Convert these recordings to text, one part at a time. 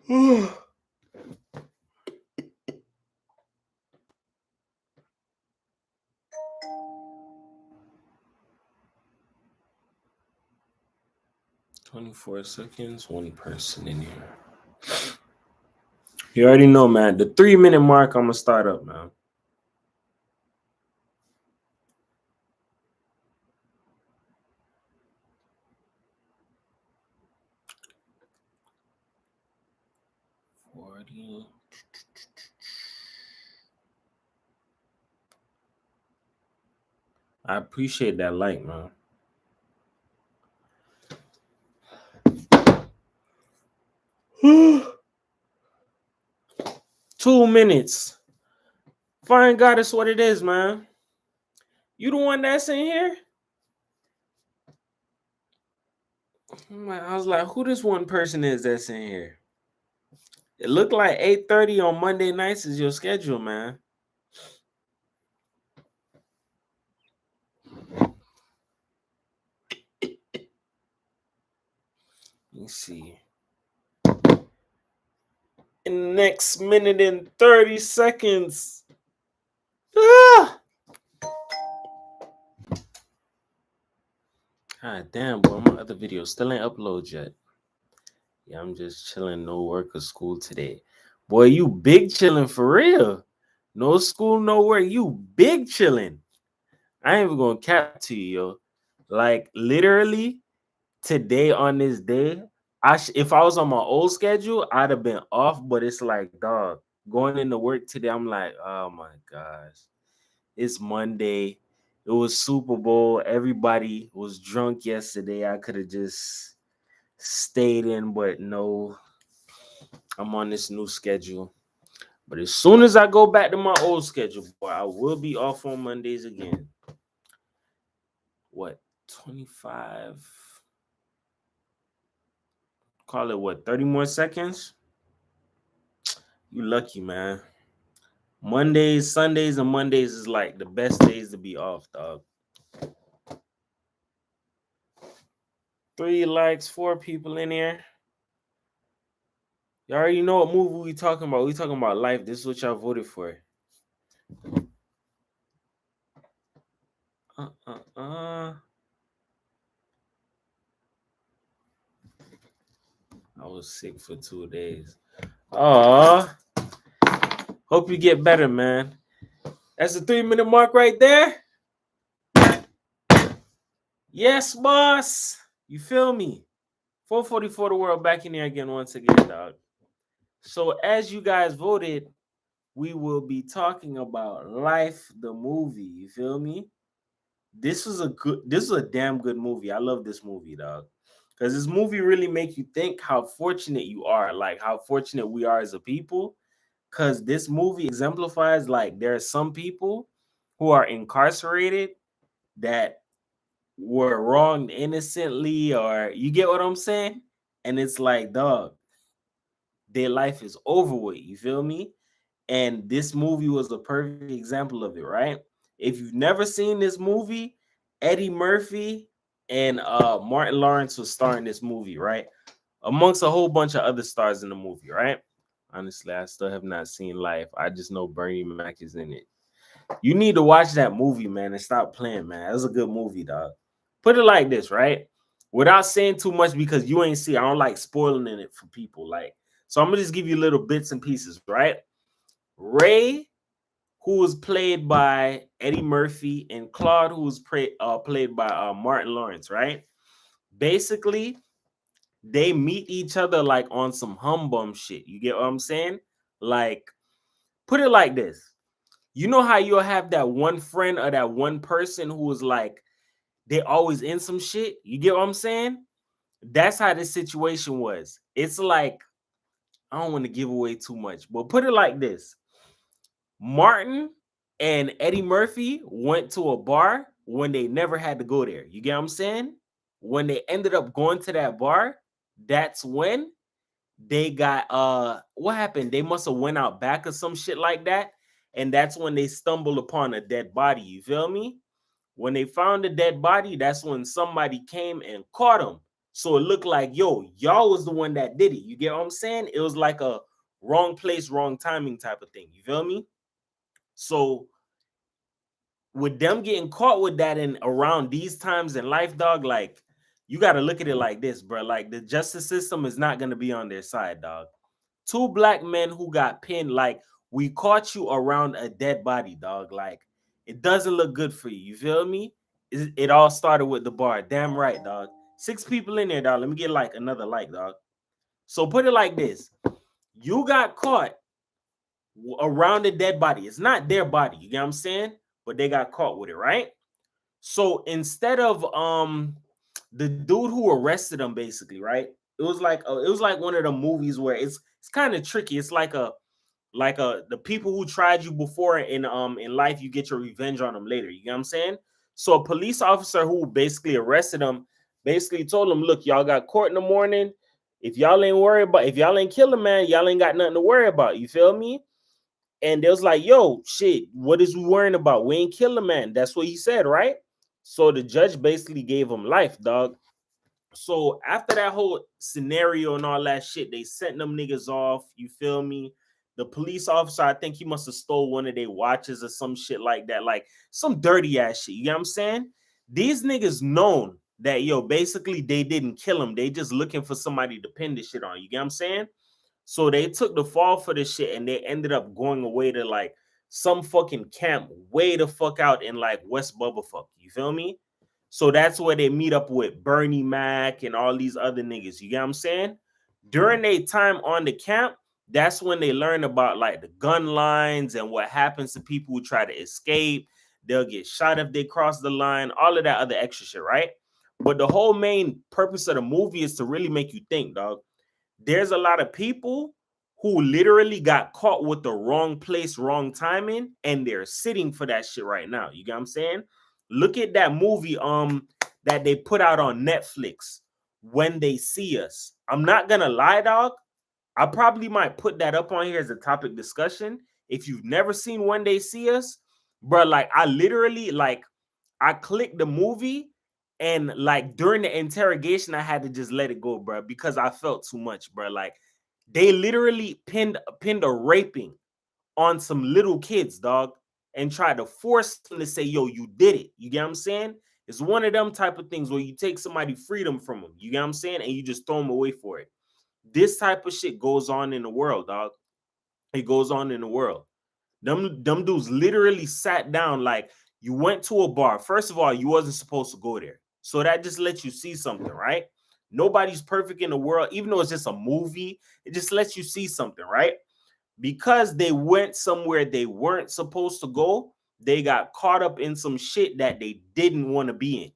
24 seconds, one person in here. You already know, man. The 3-minute mark, I'm gonna start up, man. I appreciate that like, man. Two minutes. Fine God, that's what it is, man. You the one that's in here? I was like, who this one person is that's in here? It looked like 8:30 on Monday nights is your schedule, man. Let me see. In the next minute and 30 seconds. Ah! God damn, boy, my other video still ain't uploaded yet. Yeah, I'm just chilling, no work or school today. Boy, you big chilling for real. No school, no work. You big chilling. I ain't even gonna cap to you, yo. Like literally today on this day, if I was on my old schedule, I'd have been off. But it's like, dog, going into work today, I'm like, oh my gosh, it's Monday. It was Super Bowl. Everybody was drunk yesterday. I could have just stayed in, but no, I'm on this new schedule. But as soon as I go back to my old schedule, boy, I will be off on Mondays again. What, 25? Call it what, 30 more seconds? You lucky, man. Mondays, Sundays, and Mondays is like the best days to be off, dog. 3 likes, 4 people in here. You already know what movie we talking about. We talking about Life. This is what y'all voted for. I was sick for 2 days. Aw. Hope you get better, man. That's the 3-minute mark right there. Yes, boss. You feel me? 444 the world back in here again once again, dog. So as you guys voted, we will be talking about Life, the movie. You feel me? This is a damn good movie. I love this movie, dog. Because this movie really make you think how fortunate you are, like how fortunate we are as a people. Because this movie exemplifies like there are some people who are incarcerated that were wronged innocently, or you get what I'm saying? And it's like, dog, their life is over with. You feel me? And this movie was a perfect example of it, right? If you've never seen this movie, Eddie Murphy and Martin Lawrence was starring this movie, right? Amongst a whole bunch of other stars in the movie, right? Honestly, I still have not seen Life. I just know Bernie Mac is in it. You need to watch that movie, man, and stop playing, man. It was a good movie, dog. Put it like this, right? Without saying too much, because you ain't see, I don't like spoiling it for people. Like, so I'm gonna just give you little bits and pieces, right? Ray, who was played by Eddie Murphy, and Claude, who was played by Martin Lawrence, right? Basically, they meet each other like on some humbum shit. You get what I'm saying? Like, put it like this. You know how you'll have that one friend or that one person who is like, they always in some shit? You get what I'm saying? That's how this situation was. It's like, I don't want to give away too much, but put it like this. Martin and Eddie Murphy went to a bar when they never had to go there. You get what I'm saying? When they ended up going to that bar, that's when they got what happened? They must have went out back or some shit like that. And that's when they stumbled upon a dead body. You feel me? When they found the dead body, that's when somebody came and caught him. So it looked like, yo, y'all was the one that did it. You get what I'm saying? It was like a wrong place, wrong timing type of thing. You feel me? So with them getting caught with that in around these times in life, dog, like you got to look at it like this, bro. Like the justice system is not gonna be on their side, dog. Two black men who got pinned, like we caught you around a dead body, dog. Like it doesn't look good for you. You feel me? It all started with the bar. Damn right, dog. Six people in there, dog. Let me get like another like, dog. So put it like this: you got caught around a dead body. It's not their body. You get what I'm saying? But they got caught with it, right? So instead of the dude who arrested him, basically, right? It was like one of the movies where it's kind of tricky. It's like the people who tried you before in life, you get your revenge on them later. You know what I'm saying? So a police officer who basically arrested him basically told him, look, y'all got court in the morning. If y'all ain't kill him, man, y'all ain't got nothing to worry about. You feel me? And they was like, yo, shit, what is we worrying about? We ain't kill the man. That's what he said, right? So the judge basically gave him life, dog. So after that whole scenario and all that shit, they sent them niggas off. You feel me? The police officer, I think he must have stole one of their watches or some shit like that, like some dirty ass shit. You know what I'm saying? These niggas known that yo, basically they didn't kill him. They just looking for somebody to pin this shit on. You get what I'm saying? So they took the fall for this shit and they ended up going away to like some fucking camp way the fuck out in like West Bubblefuck. You feel me? So that's where they meet up with Bernie Mac and all these other niggas. You get what I'm saying? During their time on the camp, that's when they learn about like the gun lines and what happens to people who try to escape. They'll get shot if they cross the line, all of that other extra shit, right? But the whole main purpose of the movie is to really make you think, dog. There's a lot of people who literally got caught with the wrong place, wrong timing, and they're sitting for that shit right now. You get what I'm saying? Look at that movie that they put out on Netflix, When They See Us. I'm not gonna lie, dog. I probably might put that up on here as a topic discussion. If you've never seen When They See Us, bro, like I literally like I clicked the movie and like during the interrogation, I had to just let it go, bro, because I felt too much, bro. Like they literally pinned a raping on some little kids, dog, and tried to force them to say, yo, you did it. You get what I'm saying? It's one of them type of things where you take somebody freedom from them. You get what I'm saying? And you just throw them away for it. This type of shit goes on in the world, dog. It goes on in the world. Them dudes literally sat down like you went to a bar. First of all, you wasn't supposed to go there. So that just lets you see something, right? Nobody's perfect in the world, even though it's just a movie, it just lets you see something, right? Because they went somewhere they weren't supposed to go, they got caught up in some shit that they didn't want to be in.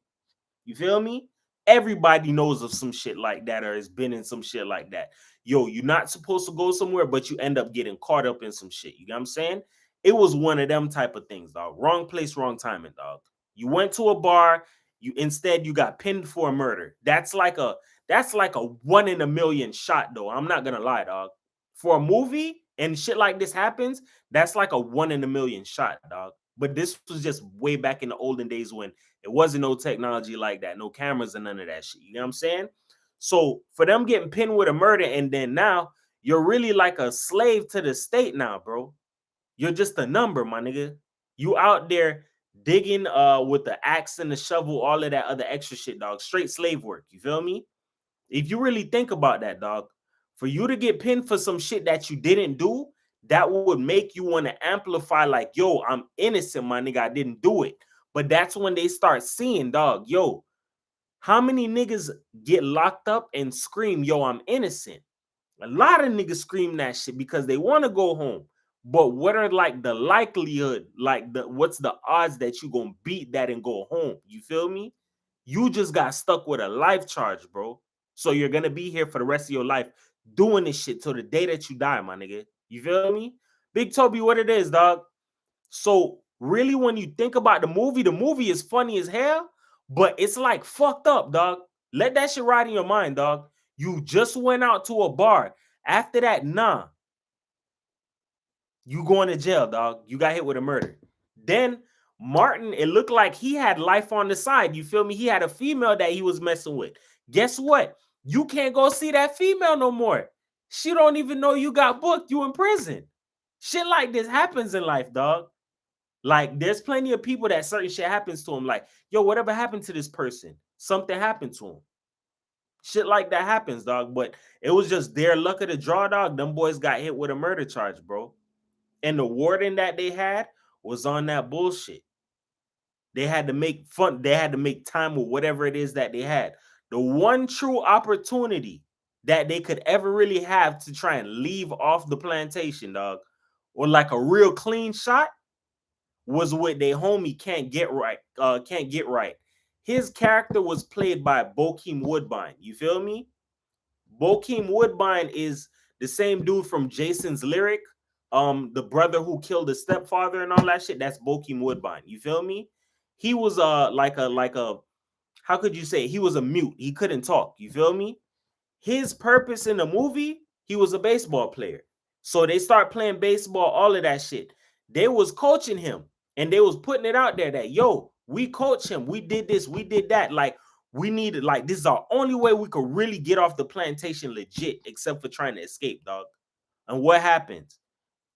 You feel me? Everybody knows of some shit like that or has been in some shit like that. Yo, you're not supposed to go somewhere, but you end up getting caught up in some shit. You know what I'm saying? It was one of them type of things, dog. Wrong place, wrong timing, dog. You went to a bar, you got pinned for a murder. That's like a 1 in a million shot, though. I'm not gonna lie, dog. For a movie and shit like this happens, that's like a 1 in a million shot, dog. But this was just way back in the olden days when it wasn't no technology like that, no cameras and none of that shit. You know what I'm saying? So for them getting pinned with a murder, and then now you're really like a slave to the state now, bro. You're just a number, my nigga. You out there digging with the axe and the shovel, all of that other extra shit, dog. Straight slave work. You feel me? If you really think about that, dog, for you to get pinned for some shit that you didn't do, that would make you want to amplify, like, yo, I'm innocent, my nigga. I didn't do it. But that's when they start seeing, dog, yo, how many niggas get locked up and scream, yo, I'm innocent? A lot of niggas scream that shit because they want to go home. But what are like the likelihood, like what's the odds that you gonna beat that and go home? You feel me? You just got stuck with a life charge, bro. So you're gonna be here for the rest of your life doing this shit till the day that you die, my nigga. You feel me? Big Toby, what it is, dog. So really, when you think about the movie is funny as hell, but it's like fucked up, dog. Let that shit ride in your mind, dog. You just went out to a bar. After that, nah, you going to jail, dog. You got hit with a murder. Then Martin, it looked like he had life on the side. You feel me? He had a female that he was messing with. Guess what? You can't go see that female no more. She don't even know you got booked. You in prison. Shit like this happens in life, dog. Like, there's plenty of people that certain shit happens to them. Like, yo, whatever happened to this person? Something happened to him. Shit like that happens, dog. But it was just their luck of the draw, dog. Them boys got hit with a murder charge, bro. And the warden that they had was on that bullshit. They had to make fun. They had to make time with whatever it is that they had. The one true opportunity that they could ever really have to try and leave off the plantation, dog, or like a real clean shot, was with their homie can't get right. Can't get right. His character was played by Bokeem Woodbine. You feel me? Bokeem Woodbine is the same dude from Jason's Lyric, the brother who killed his stepfather and all that shit. That's Bokeem Woodbine. You feel me? He was like a how could you say it? He was a mute. He couldn't talk. You feel me? His purpose in the movie, he was a baseball player. So they start playing baseball, all of that shit. They was coaching him and they was putting it out there that, yo, we coach him. We did this, we did that. Like, we needed, like, this is our only way we could really get off the plantation legit, except for trying to escape, dog. And what happens?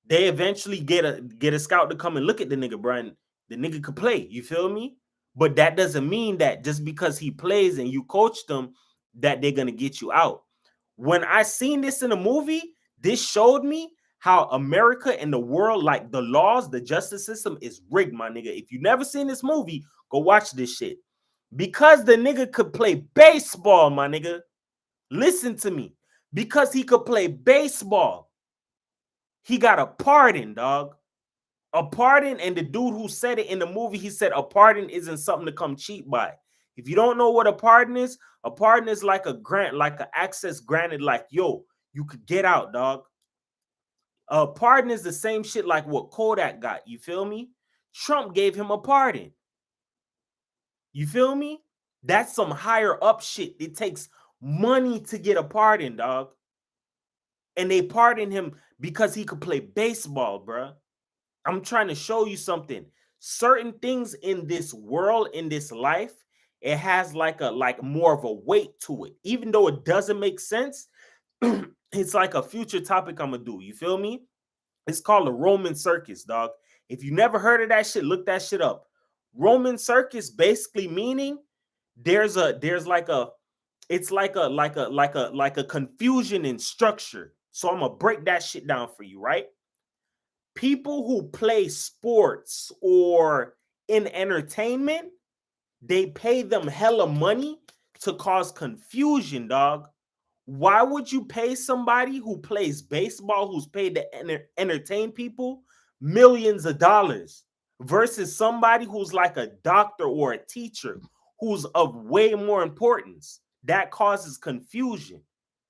They eventually get a scout to come and look at the nigga, bro. And the nigga could play. You feel me? But that doesn't mean that just because he plays and you coach them, that they're gonna get you out. When I seen this in a movie, this showed me how America and the world, like the laws, the justice system is rigged, my nigga. If you never seen this movie, go watch this shit. Because the nigga could play baseball, my nigga. Listen to me. Because he could play baseball, he got a pardon, dog. A pardon, and the dude who said it in the movie, he said a pardon isn't something to come cheap by. If you don't know what a pardon is like a grant, like an access granted, like, yo, you could get out, dog. A pardon is the same shit like what Kodak got. You feel me? Trump gave him a pardon. You feel me? That's some higher up shit. It takes money to get a pardon, dog. And they pardoned him because he could play baseball, bruh. I'm trying to show you something. Certain things in this world, in this life, it has like more of a weight to it. Even though it doesn't make sense, it's like a future topic I'm gonna do. You feel me? It's called the Roman circus, dog. If you never heard of that shit, look that shit up. Roman circus basically meaning there's like a it's like a confusion in structure. So I'm gonna break that shit down for you, right? People who play sports or in entertainment, they pay them hella money to cause confusion, dog. Why would you pay somebody who plays baseball, who's paid to entertain people, millions of dollars, versus somebody who's like a doctor or a teacher who's of way more importance? That causes confusion.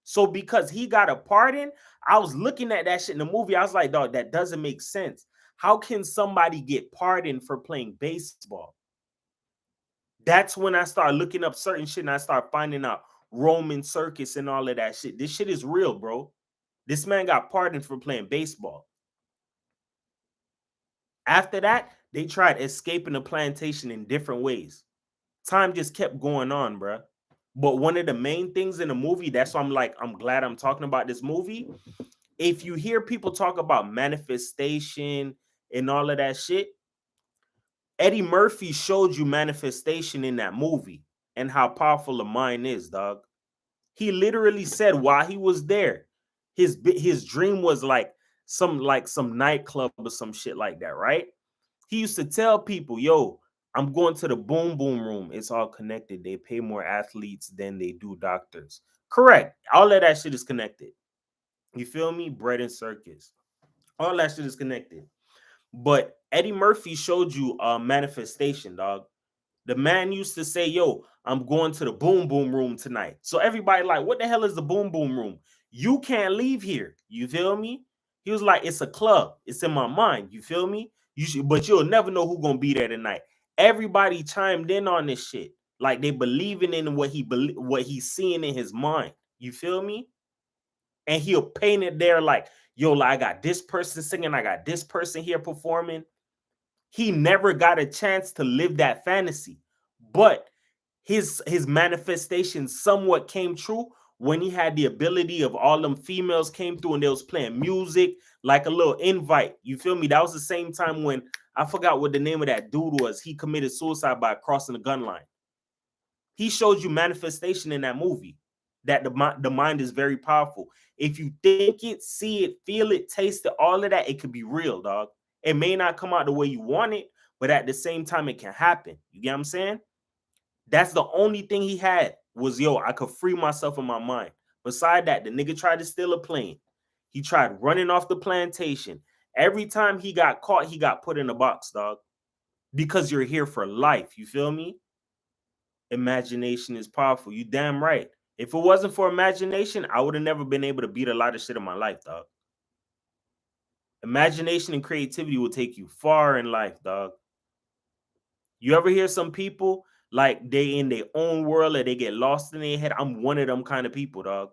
So because he got a pardon, I was looking at that shit in the movie. I was like, dog, that doesn't make sense. How can somebody get pardoned for playing baseball? That's when I start looking up certain shit and I start finding out Roman circus and all of that shit. This shit is real, bro. This man got pardoned for playing baseball. After that, they tried escaping the plantation in different ways. Time just kept going on, bro. But one of the main things in the movie, that's why I'm like, I'm glad I'm talking about this movie. If you hear people talk about manifestation and all of that shit, Eddie Murphy showed you manifestation in that movie and how powerful the mind is, dog. He literally said while he was there, his dream was like some nightclub or some shit like that, right? He used to tell people, "Yo, I'm going to the boom boom room. It's all connected. They pay more athletes than they do doctors." Correct. All of that shit is connected. You feel me? Bread and circus. All that shit is connected. But Eddie Murphy showed you a manifestation, dog. The man used to say, "Yo, I'm going to the boom boom room tonight." So everybody like, "What the hell is the boom boom room? You can't leave here." You feel me? He was like, "It's a club. It's in my mind." You feel me? You should, but you'll never know who's gonna be there tonight. Everybody chimed in on this shit, like they believing in what he's seeing in his mind. You feel me? And he'll paint it there like, "Yo, like, I got this person singing, I got this person here performing." He never got a chance to live that fantasy, but his manifestation somewhat came true when he had the ability of all them females came through and they was playing music like a little invite. You feel me? That was the same time when I forgot what the name of that dude was. He committed suicide by crossing the gun line. He showed you manifestation in that movie, that the mind is very powerful. If you think it, see it, feel it, taste it, all of that, it could be real, dog. It may not come out the way you want it, but at the same time, it can happen. You get what I'm saying? That's the only thing he had was, yo, I could free myself in my mind. Beside that, the nigga tried to steal a plane. He tried running off the plantation. Every time he got caught, he got put in a box, dog. Because you're here for life. You feel me? Imagination is powerful. You damn right. If it wasn't for imagination, I would have never been able to beat a lot of shit in my life, dog. Imagination and creativity will take you far in life, dog. You ever hear some people like they in their own world or they get lost in their head? I'm one of them kind of people, dog.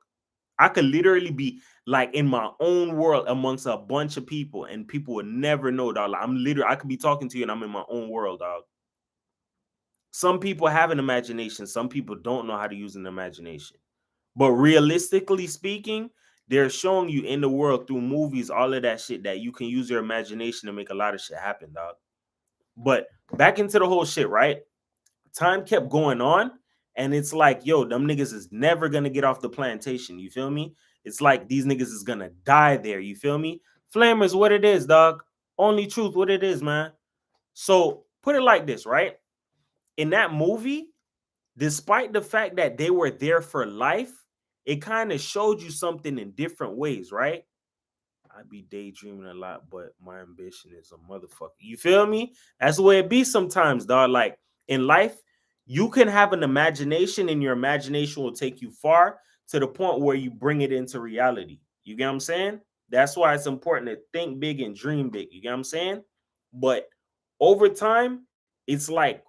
I could literally be like in my own world amongst a bunch of people and people would never know, dog. Like, I could be talking to you and I'm in my own world, dog. Some people have an imagination. Some people don't know how to use an imagination. But realistically speaking, they're showing you in the world through movies, all of that shit, that you can use your imagination to make a lot of shit happen, dog. But back into the whole shit, right? Time kept going on, and it's like, yo, them niggas is never gonna get off the plantation. You feel me? It's like these niggas is gonna die there. You feel me? Flamers, what it is, dog. Only truth, what it is, man. So put it like this, right? In that movie, despite the fact that they were there for life, it kind of showed you something in different ways, right? I be daydreaming a lot, but my ambition is a motherfucker. You feel me? That's the way it be sometimes, dog. Like in life, you can have an imagination, and your imagination will take you far to the point where you bring it into reality. You get what I'm saying? That's why it's important to think big and dream big. You get what I'm saying? But over time, it's like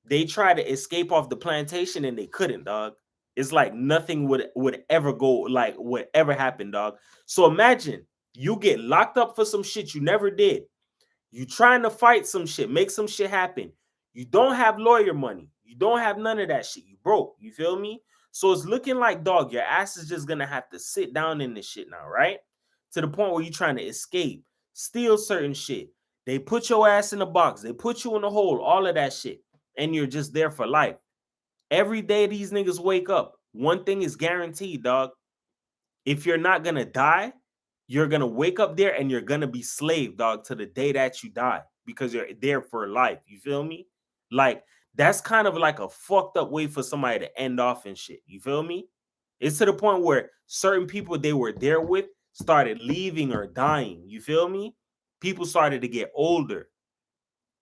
they tried to escape off the plantation and they couldn't, dog. It's like nothing would ever go, like would ever happen, dog. So imagine you get locked up for some shit you never did. You trying to fight some shit, make some shit happen. You don't have lawyer money. You don't have none of that shit. You broke. You feel me? So it's looking like, dog, your ass is just gonna have to sit down in this shit now, right? To the point where you're trying to escape, steal certain shit. They put your ass in a box. They put you in a hole. All of that shit, and you're just there for life. Every day these niggas wake up, one thing is guaranteed, dog. If you're not gonna die, you're gonna wake up there and you're gonna be slave, dog, to the day that you die because you're there for life. You feel me? Like that's kind of like a fucked up way for somebody to end off and shit. You feel me? It's to the point where certain people they were there with started leaving or dying. You feel me? People started to get older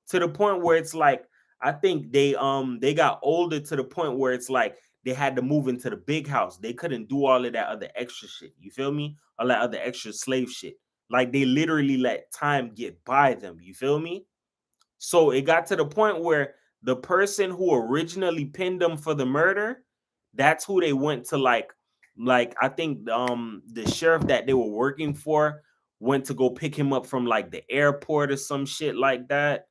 to the point where it's like I think they got older to the point where it's like they had to move into the big house. They couldn't do all of that other extra shit. You feel me? All that other extra slave shit. Like they literally let time get by them. You feel me? So it got to the point where the person who originally pinned them for the murder, that's who they went to like I think the sheriff that they were working for went to go pick him up from like the airport or some shit like that.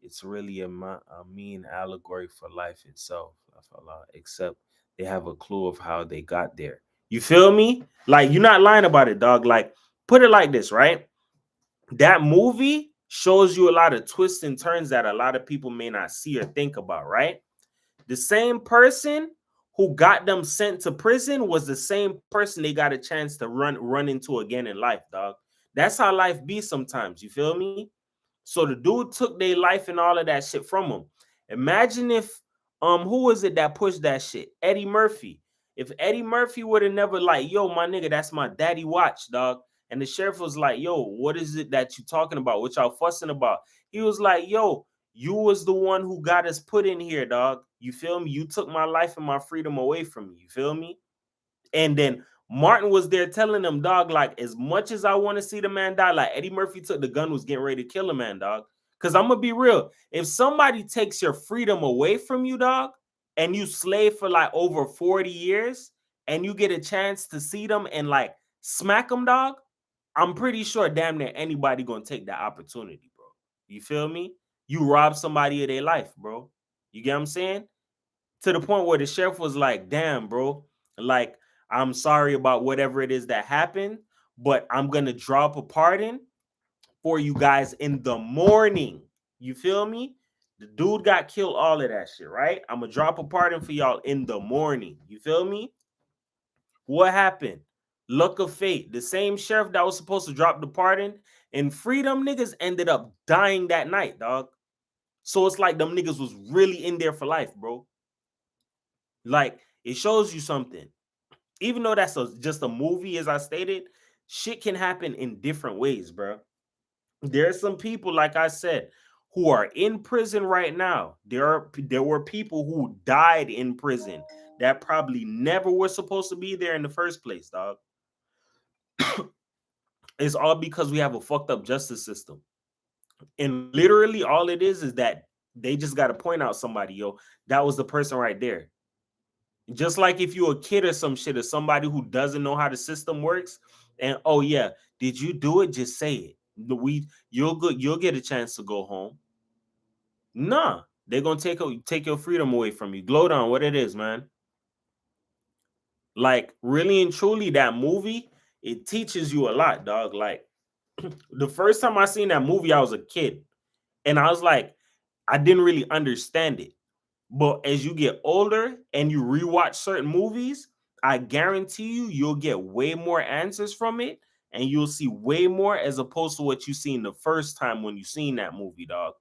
It's really a mean allegory for life itself. I feel like, except they have a clue of how they got there. You feel me? Like you're not lying about it, dog. Like put it like this, right? That movie shows you a lot of twists and turns that a lot of people may not see or think about, right? The same person who got them sent to prison was the same person they got a chance to run into again in life, dog. That's how life be sometimes. You feel me? So the dude took their life and all of that shit from them. Imagine if who was it that pushed that shit? Eddie Murphy. If Eddie Murphy would have never like, yo, my nigga, that's my daddy watch, dog. And the sheriff was like, yo, what is it that you talking about? What y'all fussing about? He was like, yo, you was the one who got us put in here, dog. You feel me? You took my life and my freedom away from me. You feel me? And then Martin was there telling him, dog, like, as much as I want to see the man die, like Eddie Murphy took the gun, was getting ready to kill a man, dog. Because I'm going to be real. If somebody takes your freedom away from you, dog, and you slave for like over 40 years, and you get a chance to see them and like smack them, dog, I'm pretty sure damn near anybody going to take that opportunity, bro. You feel me? You rob somebody of their life, bro. You get what I'm saying? to the point where the sheriff was like, damn, bro, like, I'm sorry about whatever it is that happened, but I'm gonna drop a pardon for you guys in the morning. You feel me? The dude got killed, all of that shit, right? I'm gonna drop a pardon for y'all in the morning. You feel me? What happened? Luck of fate. The same sheriff that was supposed to drop the pardon and freedom niggas ended up dying that night, dog. So it's like them niggas was really in there for life, bro. Like, it shows you something. Even though that's just a movie, as I stated, shit can happen in different ways, bro. There are some people, like I said, who are in prison right now. There were people who died in prison that probably never were supposed to be there in the first place, dog. It's all because we have a fucked up justice system. And literally all it is that they just got to point out somebody, yo, that was the person right there. Just like if you're a kid or some shit or somebody who doesn't know how the system works, and oh yeah, did you do it? Just say it. You'll get a chance to go home. Nah, they're gonna take your freedom away from you. Glow down, what it is, man. Like, really and truly, that movie, it teaches you a lot, dog. Like, the first time I seen that movie, I was a kid. And I was like, I didn't really understand it. But as you get older and you rewatch certain movies, I guarantee you'll get way more answers from it and you'll see way more as opposed to what you seen the first time when you seen that movie, dog.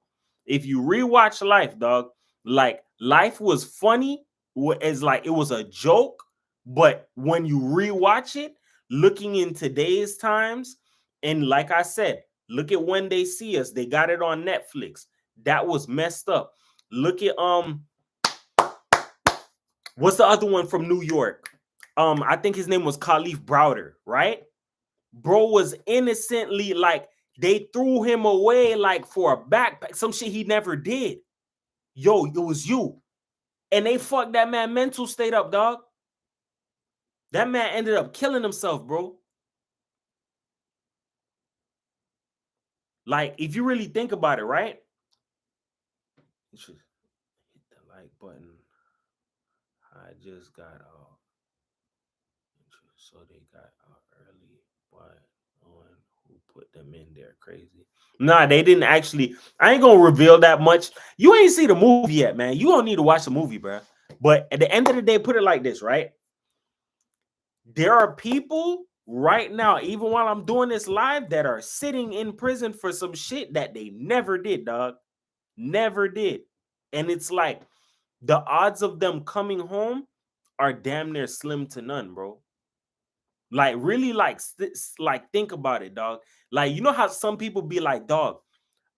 If you rewatch Life, dog, like Life was funny, as like it was a joke, but when you rewatch it, looking in today's times, and like I said, look at When They See Us, they got it on Netflix. That was messed up. Look at what's the other one from New York? I think his name was Khalif Browder, right? Bro was innocently like they threw him away like for a backpack, some shit he never did. Yo, it was you. And they fucked that man mental state up, dog. That man ended up killing himself, bro. Like, if you really think about it, right? You should hit the like button. I just got off. So they got out early, but on who put them in there crazy. Nah, they didn't actually. I ain't gonna reveal that much. You ain't see the movie yet, man. You don't need to watch the movie, bro. But at the end of the day, put it like this, right? There are people right now, even while I'm doing this live, that are sitting in prison for some shit that they never did, dog. Never did. And it's like the odds of them coming home are damn near slim to none, bro. Like, really, like think about it, dog. Like, you know how some people be like, dog,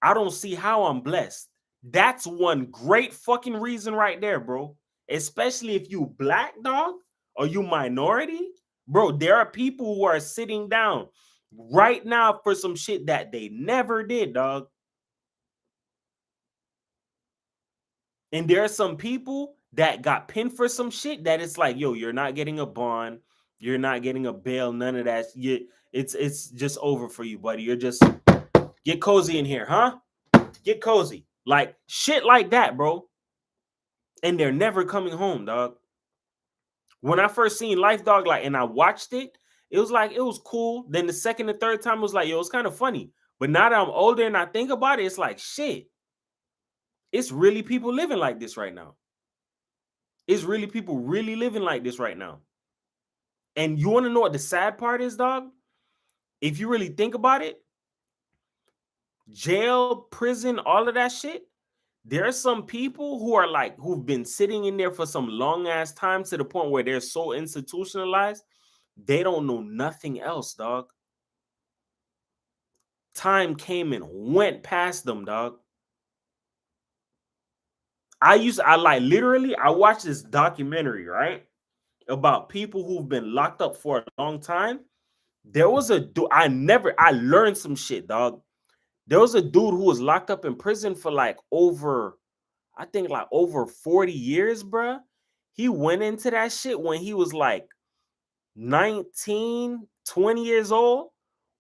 I don't see how I'm blessed. That's one great fucking reason right there, bro. Especially if you black, dog, or you minority, bro. There are people who are sitting down right now for some shit that they never did, dog. And there are some people that got pinned for some shit that it's like, yo, you're not getting a bond, you're not getting a bail, none of that. It's just over for you, buddy. You're just get cozy in here, huh? Get cozy. Like shit like that, bro. And they're never coming home, dog. When I first seen Life, dog, like, and I watched it, it was like it was cool. Then the second and third time it was like, yo, it's kind of funny. But now that I'm older and I think about it, it's like shit. It's really people living like this right now. It's really people really living like this right now. And you want to know what the sad part is, dog? If you really think about it, jail, prison, all of that shit, there are some people who are like, who've been sitting in there for some long ass time to the point where they're so institutionalized, they don't know nothing else, dog. Time came and went past them, dog. I like literally, I watched this documentary, right? About people who've been locked up for a long time. There was a dude, I learned some shit, dog. There was a dude who was locked up in prison for like over, I think like over 40 years, bruh. He went into that shit when he was like 19, 20 years old.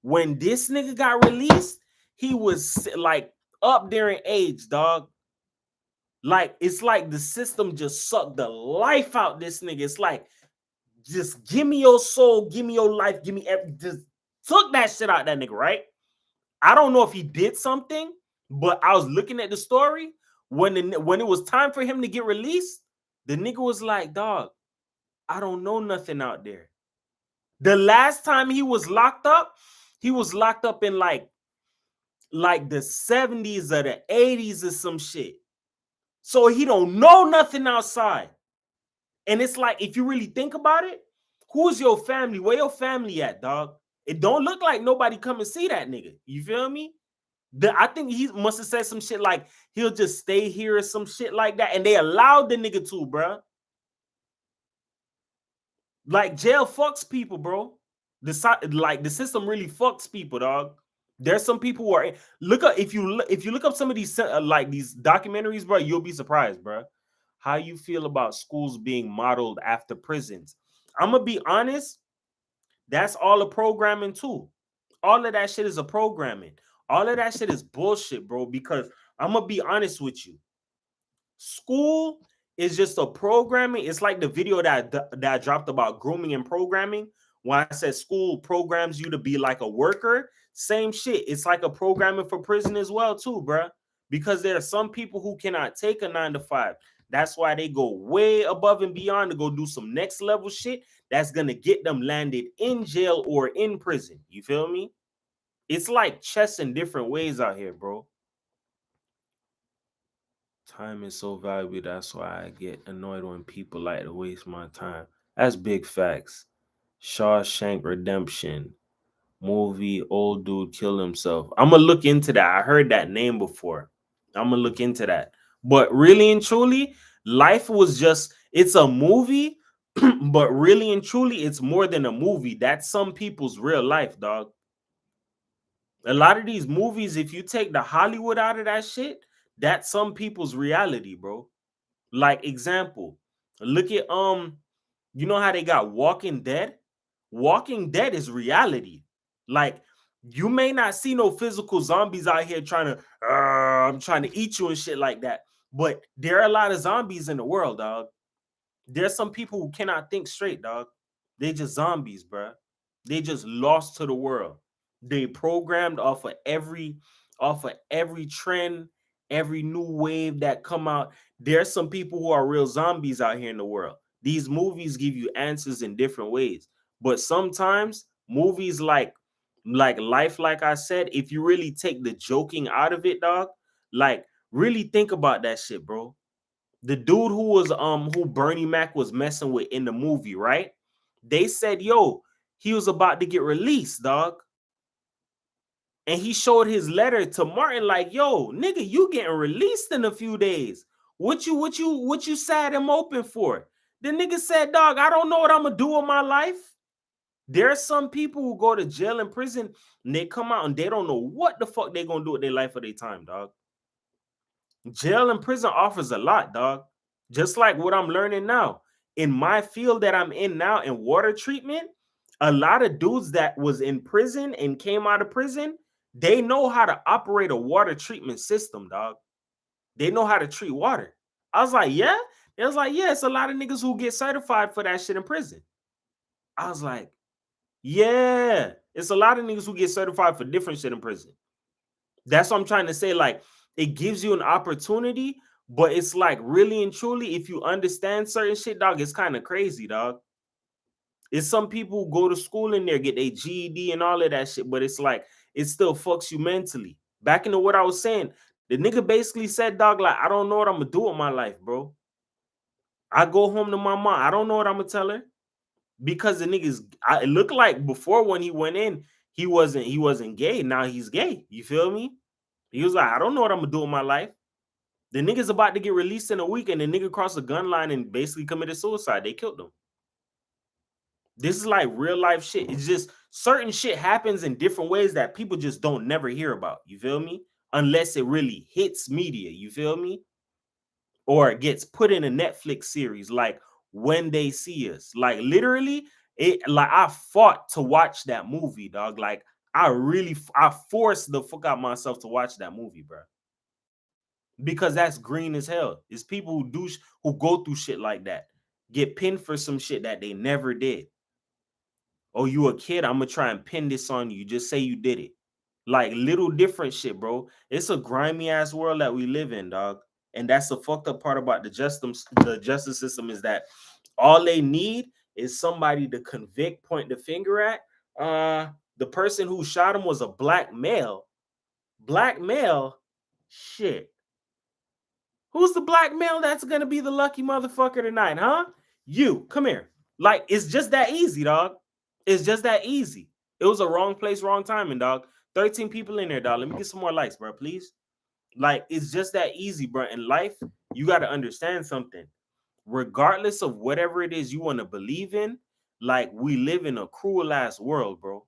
When this nigga got released, he was like up there in age, dog. Like, it's like the system just sucked the life out this nigga. It's like, just give me your soul, give me your life, give me just took that shit out that nigga, right? I don't know if he did something, but I was looking at the story when it was time for him to get released. The nigga was like, "Dog, I don't know nothing out there." The last time he was locked up in like the 70s or the 80s or some shit. So he don't know nothing outside. And it's like, if you really think about it, who's your family? Where your family at, dog? It don't look like nobody come and see that nigga. You feel me? I think he must have said some shit like he'll just stay here or some shit like that. And they allowed the nigga to, bro. Like, jail fucks people, bro. The system really fucks people, dog. There's some people who are look up if you look up some of these like these documentaries, bro, you'll be surprised, bro. How you feel about schools being modeled after prisons? I'm gonna be honest, that's all a programming too. All of that shit is a programming. All of that shit is bullshit, bro. Because I'm gonna be honest with you. School is just a programming. It's like the video that I dropped about grooming and programming. When I said school programs you to be like a worker, same shit. It's like a programming for prison as well, too, bruh. Because there are some people who cannot take a 9 to 5. That's why they go way above and beyond to go do some next level shit that's gonna get them landed in jail or in prison. You feel me? It's like chess in different ways out here, bro. Time is so valuable. That's why I get annoyed when people like to waste my time. That's big facts. Shawshank Redemption movie. Old dude killed himself. I'm gonna look into that. I heard that name before. I'm gonna look into that. But really and truly, life was just it's a movie, but really and truly, it's more than a movie. That's some people's real life, dog. A lot of these movies, if you take the Hollywood out of that shit, that's some people's reality, bro. Like, example, look at you know how they got Walking Dead? Walking Dead is reality. Like, you may not see no physical zombies out here trying to I'm trying to eat you and shit like that. But there are a lot of zombies in the world, dog. There's some people who cannot think straight, dog. They just zombies, bro. They just lost to the world. They programmed off of every trend, every new wave that come out. There's some people who are real zombies out here in the world. These movies give you answers in different ways. But sometimes movies like Life, like I said, if you really take the joking out of it, dog, like really think about that shit, bro. The dude who Bernie Mac was messing with in the movie, right? They said, yo, he was about to get released, dog. And he showed his letter to Martin, like, yo, nigga, you getting released in a few days. What you sad him open for? The nigga said, dog, I don't know what I'm gonna do with my life. There are some people who go to jail and prison and they come out and they don't know what the fuck they gonna do with their life or their time, dog. Jail and prison offers a lot, dog. Just like what I'm learning now. In my field that I'm in now in water treatment, a lot of dudes that was in prison and came out of prison, they know how to operate a water treatment system, dog. They know how to treat water. I was like, yeah. It was like, yeah, it's a lot of niggas who get certified for that shit in prison. I was like, yeah, it's a lot of niggas who get certified for different shit in prison. That's what I'm trying to say. Like, it gives you an opportunity, but it's like really and truly, if you understand certain shit, dog, it's kind of crazy, dog. It's some people who go to school in there, get their GED and all of that shit, but it's like it still fucks you mentally. Back into what I was saying, the nigga basically said, dog, like, I don't know what I'm gonna do with my life, bro. I go home to my mom. I don't know what I'm gonna tell her because the niggas. It looked like before when he went in, he wasn't gay. Now he's gay. You feel me? He was like, I don't know what I'm gonna do with my life. The nigga's about to get released in a week, and the nigga crossed the gun line and basically committed suicide. They killed him. This is like real life shit. It's just certain shit happens in different ways that people just don't never hear about. You feel me? Unless it really hits media. You feel me? Or it gets put in a Netflix series like When They See Us. Like literally, I fought to watch that movie, dog. Like I forced the fuck out myself to watch that movie, bro. because that's green as hell. It's people who who go through shit like that, get pinned for some shit that they never did. Oh, you a kid? I'm gonna try and pin this on you. Just say you did it. Like little different shit, bro. It's a grimy ass world that we live in, dog. And that's the fucked up part about the justice system is that all they need is somebody to convict, point the finger at. The person who shot him was a black male. Black male? Shit. Who's the black male that's gonna be the lucky motherfucker tonight, huh? You, come here. Like, it's just that easy, dog. It's just that easy. It was a wrong place, wrong timing, dog. 13 people in there, dog. Let me get some more likes, bro, please. Like, it's just that easy, bro. In life, you got to understand something. Regardless of whatever it is you want to believe in, like, we live in a cruel ass world, bro.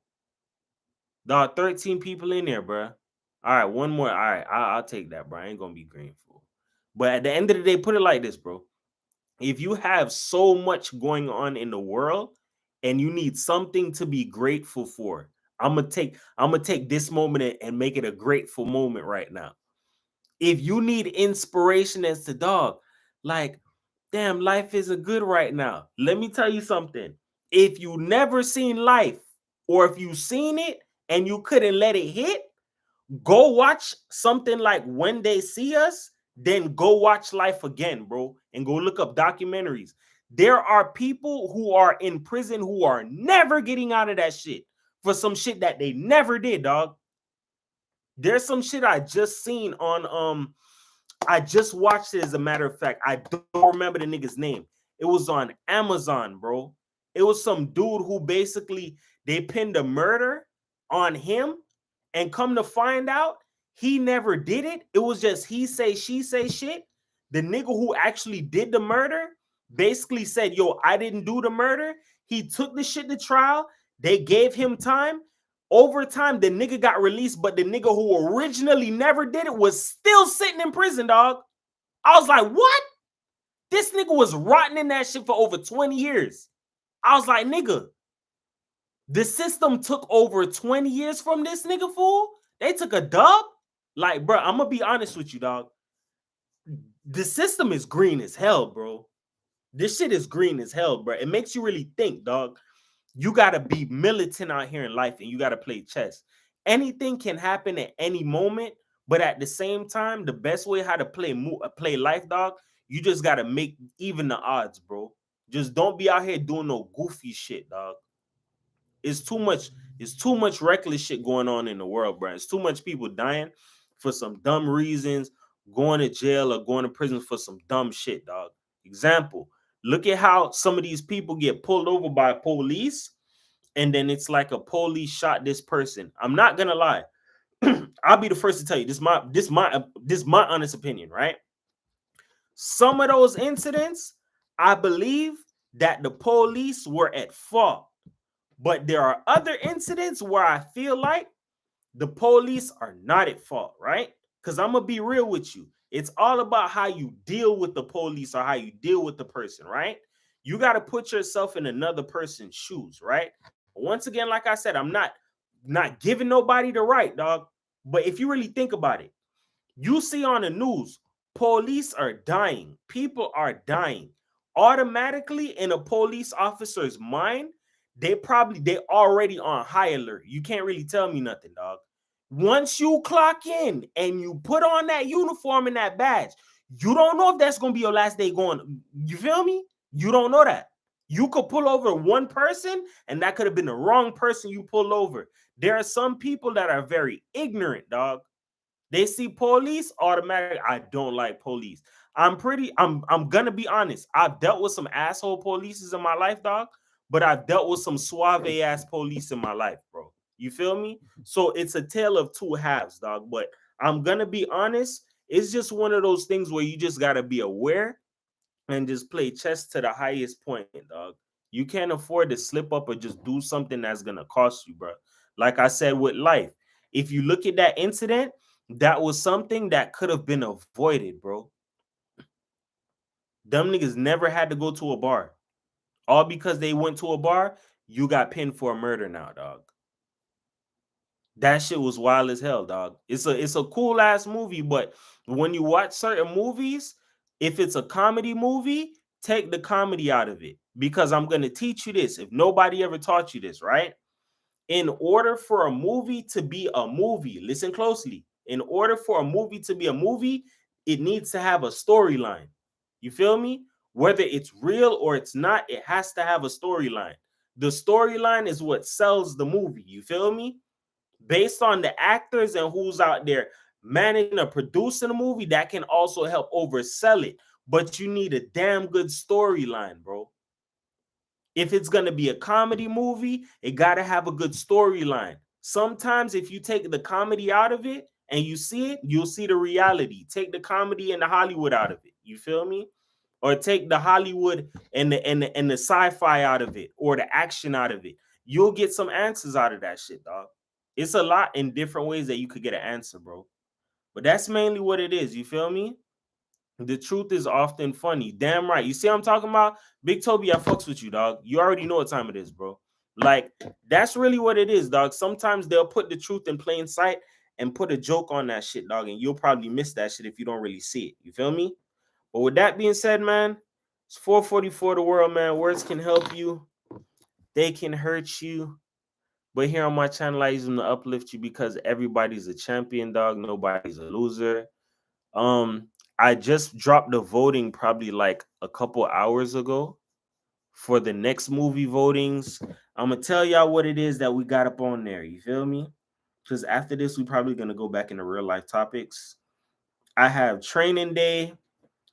Dog, 13 people in there, bro. All right, one more. All right, I'll take that, bro. I ain't gonna be grateful. But at the end of the day, put it like this, bro. If you have so much going on in the world and you need something to be grateful for, I'm gonna take this moment and make it a grateful moment right now. If you need inspiration as to dog, like, damn, life isn't good right now. Let me tell you something. If you never seen life, or if you seen it and you couldn't let it hit, go watch something like When They See Us, then go watch life again, bro, and go look up documentaries. There are people who are in prison who are never getting out of that shit for some shit that they never did, dog. There's some shit I just seen on I just watched it, as a matter of fact. I don't remember the nigga's name. It was on Amazon, bro. It was some dude who basically they pinned a murder on him, and come to find out, he never did it. It was just he say, she say shit. The nigga who actually did the murder basically said, yo, I didn't do the murder. He took the shit to trial. They gave him time. Over time, the nigga got released, but the nigga who originally never did it was still sitting in prison, dog. I was like, what? This nigga was rotting in that shit for over 20 years. I was like, nigga, the system took over 20 years from this nigga, fool. They took a dub. Like, bro, I'm gonna be honest with you, dog. The system is green as hell, bro. This shit is green as hell, bro. It makes you really think, dog. You gotta be militant out here in life, and you gotta play chess. Anything can happen at any moment, but at the same time, the best way how to play life, dog, you just gotta make even the odds, bro. Just don't be out here doing no goofy shit, dog. It's too much. It's too much reckless shit going on in the world, bro. It's too much people dying for some dumb reasons, going to jail or going to prison for some dumb shit, dog. Example: look at how some of these people get pulled over by police, and then it's like a police shot this person. I'm not gonna lie. I'll be the first to tell you this my honest opinion, right? Some of those incidents, I believe that the police were at fault. But there are other incidents where I feel like the police are not at fault, right? Because I'm going to be real with you. It's all about how you deal with the police or how you deal with the person, right? You got to put yourself in another person's shoes, right? Once again, like I said, I'm not giving nobody the right, dog. But if you really think about it, you see on the news, police are dying, people are dying. Automatically in a police officer's mind, they already on high alert. You can't really tell me nothing, dog. Once you clock in and you put on that uniform and that badge, you don't know if that's gonna be your last day going. You feel me? You don't know that. You could pull over one person, and that could have been the wrong person you pulled over. There are some people that are very ignorant, dog. They see police automatic. I don't like police. I'm gonna be honest. I've dealt with some asshole polices in my life, dog, but I've dealt with some suave ass police in my life, bro. You feel me? So it's a tale of two halves, dog. But I'm gonna be honest, it's just one of those things where you just gotta be aware and just play chess to the highest point, dog. You can't afford to slip up or just do something that's gonna cost you, bro. Like I said with life, if you look at that incident, that was something that could have been avoided, bro. Them niggas never had to go to a bar. All because they went to a bar, you got pinned for a murder now, dog. That shit was wild as hell, dog. It's a cool ass movie, but when you watch certain movies, if it's a comedy movie, take the comedy out of it. Because I'm gonna teach you this. If nobody ever taught you this, right? In order for a movie to be a movie, listen closely. In order for a movie to be a movie, it needs to have a storyline. You feel me? Whether it's real or it's not, it has to have a storyline. The storyline is what sells the movie. You feel me? Based on the actors and who's out there managing or producing a movie, that can also help oversell it. But you need a damn good storyline, bro. If it's going to be a comedy movie, it got to have a good storyline. Sometimes if you take the comedy out of it and you see it, you'll see the reality. Take the comedy and the Hollywood out of it. You feel me? Or take the Hollywood and the sci-fi out of it, or the action out of it. You'll get some answers out of that shit, dog. It's a lot in different ways that you could get an answer, bro. But that's mainly what it is. You feel me? The truth is often funny. Damn right. You see what I'm talking about? Big Toby, I fucks with you, dog. You already know what time it is, bro. Like, that's really what it is, dog. Sometimes they'll put the truth in plain sight and put a joke on that shit, dog. And you'll probably miss that shit if you don't really see it. You feel me? But with that being said, man, it's 444 the world, man. Words can help you, they can hurt you. But here on my channel, I use them to uplift you because everybody's a champion, dog. Nobody's a loser. Um, I just dropped the voting probably like a couple hours ago for the next movie votings. I'm gonna tell y'all what it is that we got up on there. You feel me? Because after this, we probably gonna go back into real life topics. I have Training Day.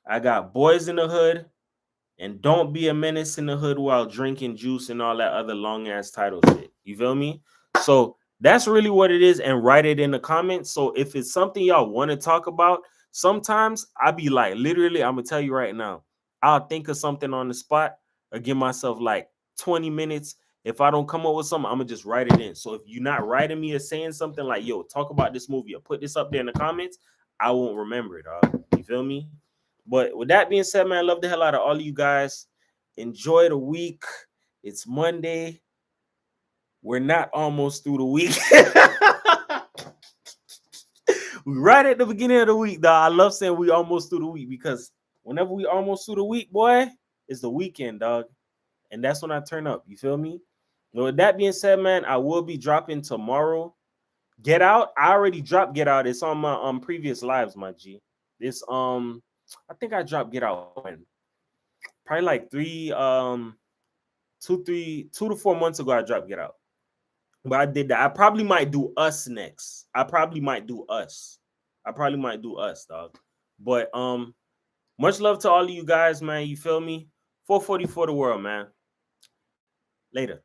I got Boys in the Hood. And Don't Be a Menace in the Hood while drinking juice and all that other long ass title shit. You feel me? So that's really what it is. And write it in the comments. So if it's something y'all want to talk about, sometimes I be like, literally, I'm gonna tell you right now, I'll think of something on the spot or give myself like 20 minutes. If I don't come up with something, I'm gonna just write it in. So if you're not writing me or saying something like, yo, talk about this movie or put this up there in the comments, I won't remember it, dog. You feel me? But with that being said, man, I love the hell out of all of you guys. Enjoy the week. It's Monday. We're not almost through the week. We right at the beginning of the week, though. I love saying we almost through the week because whenever we almost through the week, boy, it's the weekend, dog. And that's when I turn up. You feel me? But with that being said, man, I will be dropping tomorrow. Get Out. I already dropped Get Out. It's on my previous lives, my G. This I think I dropped Get Out when probably like 2 to 4 months ago. I dropped Get Out, but I did that. I probably might do Us next. I probably might do Us. Dog. But much love to all of you guys, man. You feel me? 444 the world, man. Later.